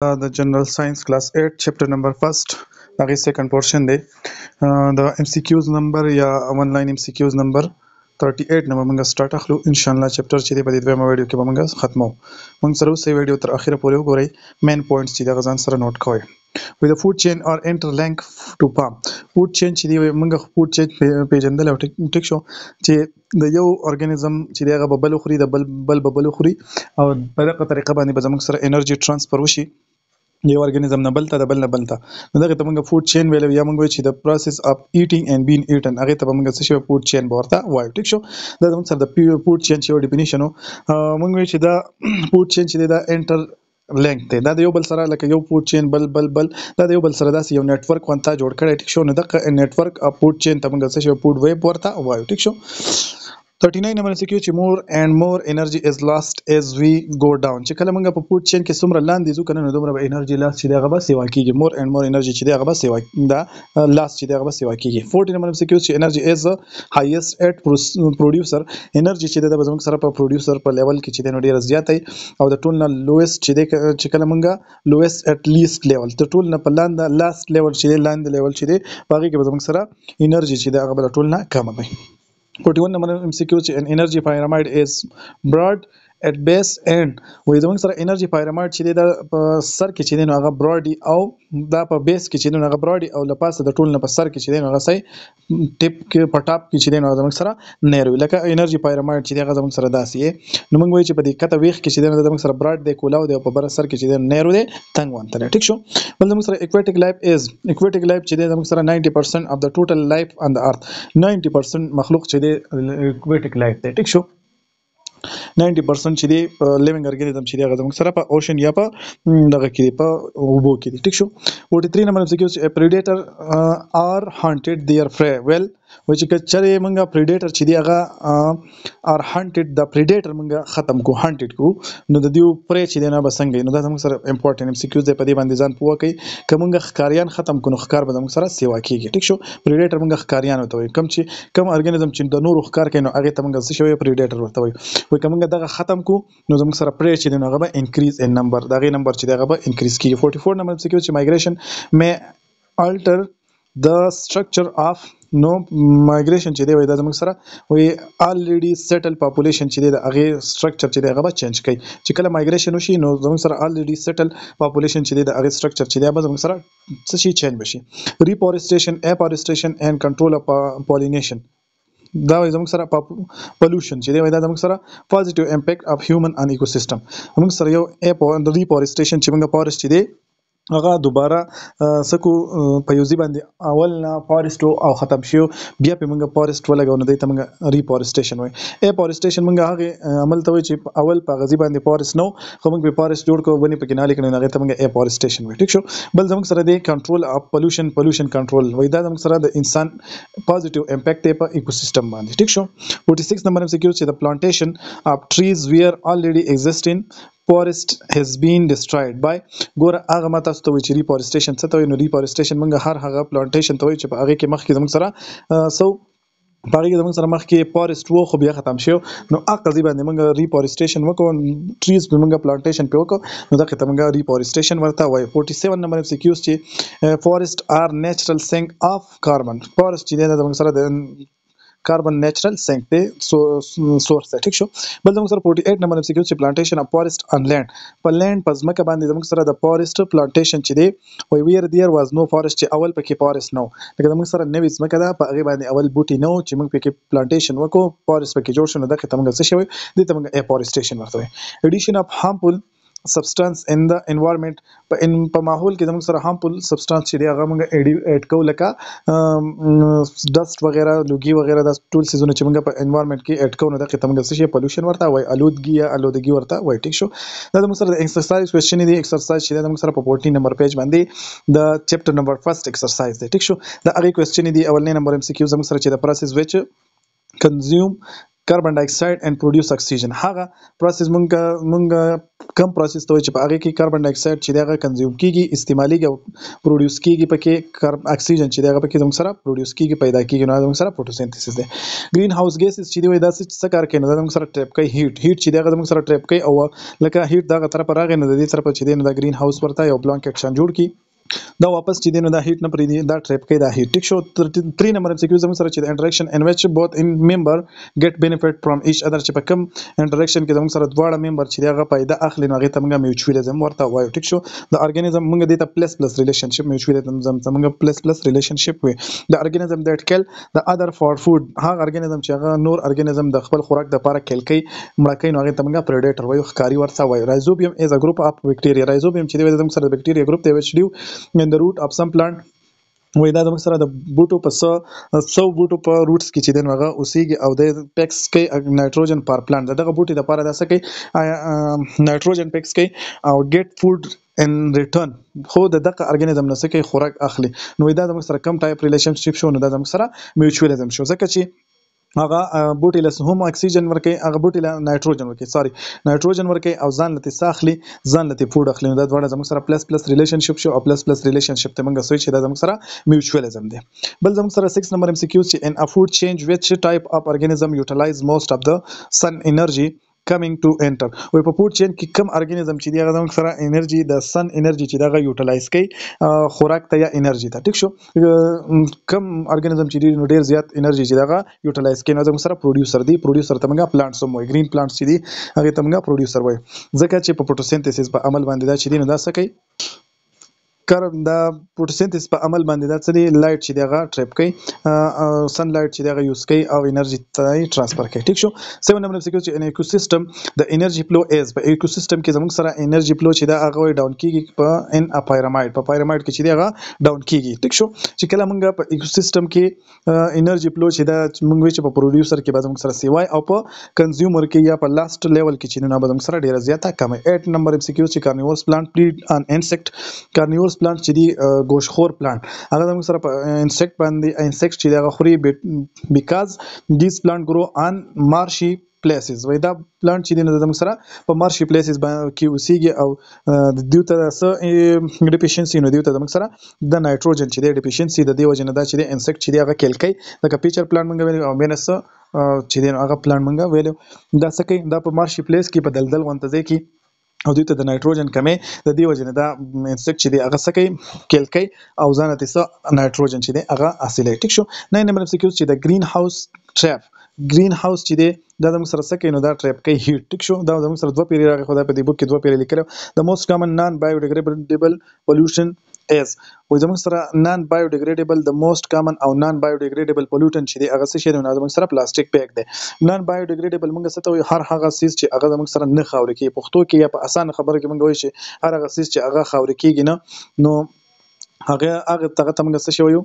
The general science class 8 chapter number first هغه second portion دی د MCQs number یا online MCQs number 38 نمبر موږ سٹارټ اخلو ان شاء الله چپټر چې دی په دې دویمه ویډیو کې به موږ ختمو موږ سره اوسې ویډیو تر اخره پورې وګورئ مین پوینټس چې دا غزان سره نوٹ کوئ with the food chain or interlink to palm food chain چې دی موږ food chain پیژندل او ټیک شو چې د یو ارګانیزم چې دی هغه بل خوري د بل خوري او په دغه طریقه باندې به زموږ سره انرژي ترانسفر وشي یو ارګانیزم نه بل ته د بل نه بل ته نو دغه ته موږ فود چین ویل یا موږ چې د پروسس اف ایټینګ اند بین ایټن هغه ته موږ څه شی فود چین ورته وایو ټیک شو دا موږ سره د فود چین چې ډیفینیشن موږ چې دا فود چین چې دا انټر لینک دی دا د یو بل سره لکه یو فود چین بل دا د یو بل سره داسې یو نتورک وانتا جوړ کړی ټیک شو نو دغه نتورک اف فود چین ته موږ څه شی فود ویب ورته وایو ټیک شو 39 نمبر MCQ چې more and more energy is lost as we go down چې کله موږ په فود چین کې څومره لاندې ځو کنه نو دومره به انرژي لاس چې دغه به سیوا کیږي more and more energy چې دغه به سیوا دا لاس چې دغه به سیوا کیږي 40 نمبر MCQ چې energy is the highest at producer energy چې د زموږ سره په producer په لیول کې چې د ډیر زیات او د ټول نه lowest چې کله موږ lowest at least level د ټول نه په لاندې last level چې لاندې level چې دی باقي کې زموږ سره انرژي چې دغه بل ټول نه کم وي 41 number MCQ an energy pyramid is broad at base and وې زموږ سره انرژي pyramid چې د سر کې چې دی نو هغه براډي او دا په بیس کې چې دی نو هغه براډي او لپاسه د ټول نه په سر کې چې دی نو هغه سي ټیپ کې پټاپ کې چې دی نو زموږ سره نیرو لکه انرژي pyramid چې دی هغه زموږ سره داسې نو موږ وایو چې په دې کته ویخ کې چې دی نو زموږ سره براډ دی کولاو دی او په بر سر کې چې دی نیرو دی تنگ وانته ټیک شو بل زموږ سره aquatic life چې دی زموږ سره 90% of the total life on the earth 90% مخلوق چې دی aquatic life دی ټیک شو 90% چې دی لیوینګ ارګانیزم چې دی هغه زموږ سره په اوشن یا په دغه کې په اوبو کې دی ټیک شو 43 نمبر MCQ predator are hunted their prey well و چې کچره موږ predator چې دی هغه are hunted the predator موږ ختم کو hunted کو نو د دیو پرې چې دی نه بسنګ نو دا زموږ سره امپورټنت MCQ دی په دې باندې ځان پوه کوي کومه خکاریان ختم کو نو خکار به زموږ سره سیوا کیږي ټیک شو predator موږ خکاریان وته وي کوم ارګانیزم چې د نور خکار کوي نو هغه ته موږ څه شوی predator ورته وي وای کومه دغه ختم کو نو زموږ سره پرې چې دی نو هغه به انکریز ان نمبر دغه نمبر چې دغه به انکریز کیږي 44 نمبر MCQ چې migration may alter the structure of نو مایګریشن چې دی وای دا زموږ سره وای الریډي سیټل پاپولیشن چې دی د هغه سټرکچر چې دی هغه به چینج کوي چې کله مایګریشن وشي نو زموږ سره الریډي سیټل پاپولیشن چې دی د هغه سټرکچر چې دی به زموږ سره څه شي چینج بشي ریفورسټیشن اپورسټیشن اینڈ کنټرول اف پولینیشن دا زموږ سره پولوشن چې دی دا زموږ سره پوزټیو امپیکټ اف هیومن ان ایکوسیستم موږ سره یو ریفورسټیشن چې موږ فارست چې دی هغه دوباره سکو په یوزي باندې اول نه فارست او ختم شو بیا په موږ فارست ولګو نه دی ته موږ ریفورسټیشن وای اپورسټیشن موږ هغه عمل ته وای چې اول په غزي باندې فارست نو خو موږ په فارست جوړ کو بني په کناله کې نه هغه ته موږ اپورسټیشن وای ټیک شو بل زموږ سره دی کنټرول اف پولوشن کنټرول وای دا زموږ سره د انسان پوزټیو امپیکټ په ایکوسیستم باندې ټیک شو 46 نمبر MCQ چې د پلانټیشن اف ټریز ویر already existing forest has been destroyed by ګوره هغه ماته ستو چې ریفورسټیشن څه ته وي نو ریفورسټیشن موږ هر هغه پلانټیشن ته وي چې په هغه کې مخکې زموږ سره سو پاره کې زموږ سره مخکې فارست وو خو بیا ختم شو نو اقضی باندې موږ ریفورسټیشن وکړو ټریز په موږ پلانټیشن په وکړو نو دا ته موږ ریفورسټیشن ورته وای 47 نمبر MCQ چې فارست ار نیچرل سینک اف کاربن فارست چې دا زموږ سره د کاربن نیچرل سینک دی سورس دی ټیک شو بل زموږ سره 48 نمبر MCQ چې پلانټیشن اف فارست ان لینډ په لینډ په ځمکه باندې زموږ سره د فارست پلانټیشن چې دی وی ویر دیر واز نو فارست چې اول پکې فارست نو لکه زموږ سره نوې ځمکه ده په هغه باندې اول بوټي نو چې موږ پکې پلانټیشن وکړو فارست پکې جوړ شو نو دغه ته موږ څه شوی دي ته موږ اپورسټیشن ورته وي ایډیشن اف هارمفul substance in the environment په ماحول کې زموږ سره harmful substance چې دی هغه موږ اډ کوو لکه ډست وغیرہ لوګي وغیرہ د ټول سيزونه چې موږ په انوایرنمنت کې اډ کوو نو دغه ته موږ څه شي پولوشن ورته وای الودګي ورته وای ټیک شو دا زموږ سره د ایکسرسایز کوېسچن دی ایکسرسایز چې زموږ سره په 14 نمبر پیج باندې د چپټر نمبر فرست ایکسرسایز دی ټیک شو دا هغه کوېسچن دی اولنی نمبر MCQ زموږ سره چې د پروسس وچ consume کاربن ډای اکساید and produce oxygen. هغه پروسس مونږ کم پروسس ته وایي چې په هغه کې کاربن ډای اکساید چې دغه کنزیوم کیږي استعماليږي او پروډوس کیږي پکې اکسیجن چې دغه پکې زموږ سره پروډوس کیږي پیدا کیږي نو زموږ سره فوټوسینتھیسس دی. گرین هاوس ګیسز چې دی وایي دا څه کار کوي نو دا زموږ سره ټریپ کوي هیټ چې دغه زموږ سره ټریپ کوي او لکه هیټ دغه طرف راغی نو د دې طرف چې دی نو دا گرین هاوس ورته یو بلانکټ شان جوړ کی دا واپس چې دی نو دا هیټ نه پرې دی دا ټریپ کوي دا هیټ ټیک شو 3 نمبر ام سی کیو زموږ سره چې د انټریکشن ان وچ بوث ان ممبر ګیټ بینیفیټ فرام ایچ ادر چې په کوم انټریکشن کې زموږ سره دواړه ممبر چې دغه فائدہ اخلي نو هغه ته موږ میوچوالزم ورته وایو ټیک شو د ارګانیزم موږ د پلس ریلیشنشپ میوچوالزم موږ پلس ریلیشنشپ وي د ارګانیزم دیټ کل د ادر فار فود هغه ارګانیزم چې هغه نور ارګانیزم د خپل خوراک د لپاره کل کوي مړه کوي نو هغه ته موږ پریډیټر وایو ښکاری ورته وایو رایزوبیوم از ا ګروپ اف بکټیریا رایزوبیوم چې د زموږ سره د بکټیریا ګروپ دی which live in the root of some plant وای دا زموږ سره د بوټو په 100 بوټو په روټس کې چې دین هغه اوسېږي او د پیکس کوي نایټروجن پر پلانټ دغه بوټي د لپاره داسه کوي نایټروجن پیکس کوي او ګیټ فود ان ریټرن خو دغه ارګانیزم نه سکه خوراک اخلي نو دا زموږ سره کم ټایپ ریلیشنشپ شو نو دا زموږ سره میوچوالزم شو ځکه چې هغه بوټي له هم اکسیجن ورکي هغه بوټي له نایټروجن ورکي نایټروجن ورکي او ځان لته ساخلي ځان لته فود اخلي دا دواړه زموږ سره پلس ریلیشنشپ شو او پلس ریلیشنشپ ته موږ سوي چې دا زموږ سره میوچوالزم دی بل زموږ سره 6 نمبر ام سی کیو چې ان ا فود چینج which type of organism utilize most of the sun energy coming to enter وای په فود چین کې کم ارګانیزم چې دی هغه زموږ سره انرژي د سن انرژي چې دا یوټیلایز کوي خوراک ته یا انرژي ته ټیک شو کم ارګانیزم چې دی نو ډیر زیات انرژي چې دا یوټیلایز کوي نو زموږ سره پروډوسر دی پروډوسر ته موږ پلانټس هم وای گرین پلانټس چې دی هغه ته موږ پروډوسر وای ځکه چې په فوټوسینتھیسس په عمل باندې دا چې دی نو دا څه کوي کاربن دا فوټوسینتھیسس په عمل باندې دا څه دی لایټ چې دغه ټریپ کوي سن لایټ چې دغه یوز کوي او انرژي ته ټرانسفر کوي ټیک شو 7 نمبر سکیو چې ان ایکوسیستم د انرژي فلو از په ایکوسیستم کې زموږ سره انرژي فلو چې دا هغه ډاون کیږي په ان ا پیرامایډ په پیرامایډ کې چې دغه ډاون کیږي ټیک شو چې کله موږ په ایکوسیستم کې انرژي فلو چې دا موږ چې په پروډوسر کې به زموږ سره سی وای او په کنزیومر کې یا په لاست لیول کې چې نه به زموږ سره ډیره زیاته کم 8 نمبر سکیو چې کارنیورس پلانټ پلیډ ان انسیکټ کارنیورس پلانټ چې دی گوشخور پلانټ هغه زموږ سره په انسیکټ باندې انسیکټ چې دغه خوري بیکاز دیس پلانټ ګرو ان مارشي پلیسز وای دا پلانټ چې دی نو زموږ سره په مارشي پلیسز کې اوسېږي او د دیو ته څه ډیفیشنسي نو دیو ته زموږ سره د نایټروجن چې دی ډیفیشنسي د دې وجه نه دا چې دی انسیکټ چې دی هغه کیل کوي د کپیچر پلانټ موږ ویل او مینس چې دی هغه پلانټ موږ ویل دا څه کوي دا په مارشي پلیس کې په دلدل غونډه کې او دوی ته د نایټروجن کمې د دې وجه نه دا انسیکټ چې دی هغه څه کوي کیل کوي او ځان ته څه نایټروجن چې دی هغه حاصلې ټیک شو 9 نمبر سکیو چې د گرین هاوس ټریپ گرین هاوس چې دی دا زموږ سره څه کوي نو دا ټریپ کوي هیټ ټیک شو دا زموږ سره دوه پیری راغی خدای په دې بوک کې دوه پیری لیکل د موست کامن نان بایوډیګریډیبل پولوشن از وای زموږ سره نان بایوډیګریډیبل د موست کامن او نان بایوډیګریډیبل پولوټن چې دی هغه څه شی دی نو زموږ سره پلاستیک بیگ دی نان بایوډیګریډیبل موږ څه ته وای هر هغه سیس چې هغه زموږ سره نه خاورې کې پښتو کې یا په اسانه خبره کې موږ وای چې هر هغه سیس چې هغه خاورې کېږي نه نو هغه ته موږ څه شی وایو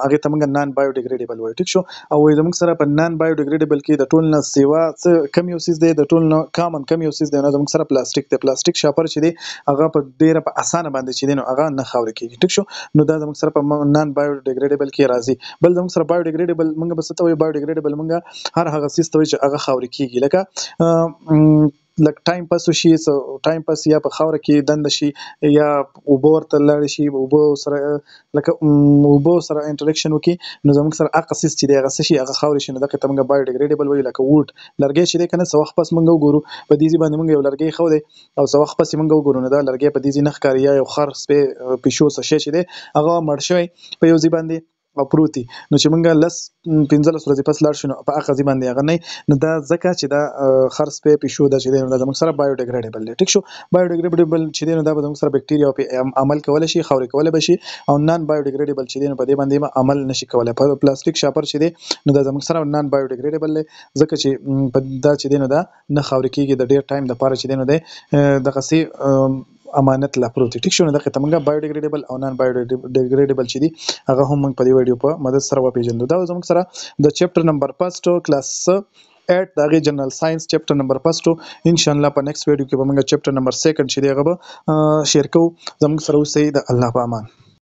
هغه ته موږ نان بایوډیګریډیبل وایو ټیک شو او وای زموږ سره په نان بایوډیګریډیبل کې د ټول نه سیوا څه کم یو سیس دی د ټول نه کامن کم یو سیس دی نو زموږ سره پلاستیک دی پلاستیک شاپر چې دی هغه په ډیره په اسانه باندې چې دی نو هغه نه خاورې کېږي ټیک شو نو دا زموږ سره په نان بایوډیګریډیبل کې راځي بل زموږ سره بایوډیګریډیبل موږ به څه ته وایو بایوډیګریډیبل موږ هر هغه سیس ته وایي چې هغه خاورې کېږي لکه لک ټایم پاس شي ټایم پاس یا په خاور کې دند شي یا اوبو ورته لاړ شي اوبو سره لکه اوبو سره انټریکشن وکي نو زموږ سره هغه سیس چې دی هغه شي هغه خاور شي نو دغه ته موږ بایوډیګریډیبل وایو لکه ووډ لرګي چې دی کنه څو وخت پس موږ وګورو په دې باندې موږ یو لرګي خو دی او څو وخت پس موږ وګورو نو دا لرګي په دې نه ښکاري یا یو خر سپه پښو څه شي چې دی هغه مړ شوی په یو ځای باندې او پروتي نو چې موږ لس 15 ورځې پس لاړ شو په هغه ځای باندې هغه نه نو دا ځکه چې دا خرڅ په پښو د چې دی نو زموږ سره بایوډیګریډیبل دی ټیک شو بایوډیګریډیبل چې دی نو دا به زموږ سره بکټیریا په عمل کولای شي خاورې کولای بشي او نان بایوډیګریډیبل چې دی نو په دې باندې عمل نشي کولای په پلاستیک شاپر چې دی نو دا زموږ سره نان بایوډیګریډیبل دی ځکه چې په دا چې دی نو دا نه خاورې کېږي د ډیر ټایم د پاره چې دی نو دی دغه سي امانت لا پروت ټیک شو نو دغه تمنګ بایوډیګریډیبل او نان بایوډیګریډیبل چې دي هغه هم موږ په دې ویډیو په مدد سره وپیژندو دا زموږ سره د چپټر نمبر 1 کلاس 8 دغه جنرال ساينس چپټر نمبر 1 ان شاء الله په نیکسټ ویډیو کې به موږ چپټر نمبر 2 چې دی هغه به شیر کوو زموږ سره اوسئ د الله په امان